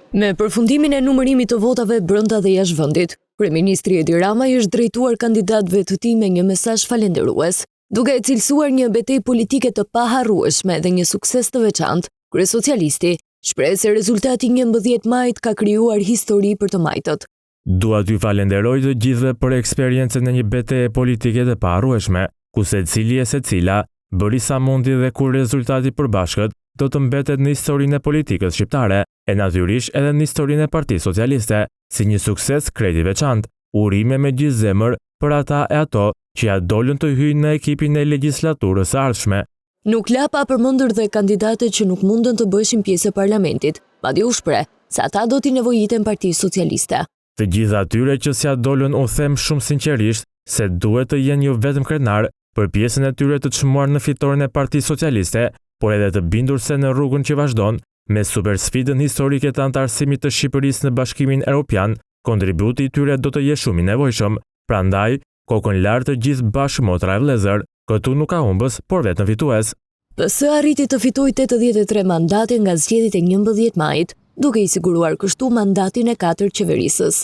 Me përfundimin e numërimit të votave brenda dhe jashtë vendit, Kryeministri Edi Rama i është drejtuar kandidatëve të tij me një mesazh falendërues, duke e cilësuar një betejë politike të paharrueshme dhe një sukses të veçantë. Kryesocialisti shpreh se rezultati 11 majit ka krijuar histori për të majtët. Dua t'ju falenderoj të gjithëve për eksperiencën e një betejë politike të paharrueshme, ku secili e secila bëri sa mundi dhe kur rezultati përbashkët do të mbetet në historinë e politikës shqiptare, e natyrisht edhe në historinë e Partisë Socialiste, si një sukses krejt i veçantë. Urime me gjithë zemër për ata e ato që ja dolën të hyjnë në ekipin e legjislaturës së ardhshme. Nuk la pa përmendur dhe kandidatët që nuk mundën të bëshin pjesë e parlamentit, madje u shpreh se ata do t'i nevojiten Partisë Socialiste. Të gjithë atyre që s'ja dolën u them shumë sinqerisht se duhet të jenë jo vetëm krenar për pjesën e tyre të çmuar në fitoren e Partisë Socialiste, por edhe të bindur se në rrugën që vazhdon, me supersfidën historike të antarësimit të Shqipërisë në Bashkimin Evropian, kontributi i tyre do të jetë shumë i nevojshëm. Prandaj, kokën lart të gjithë bashkë motra e vëllezër, këtu nuk ka humbës, por vetëm fitues. PS arriti të fitojë 83 mandate nga zgjedhjet e 11 majit, duke i siguruar kështu mandatin e 4 qeverisës.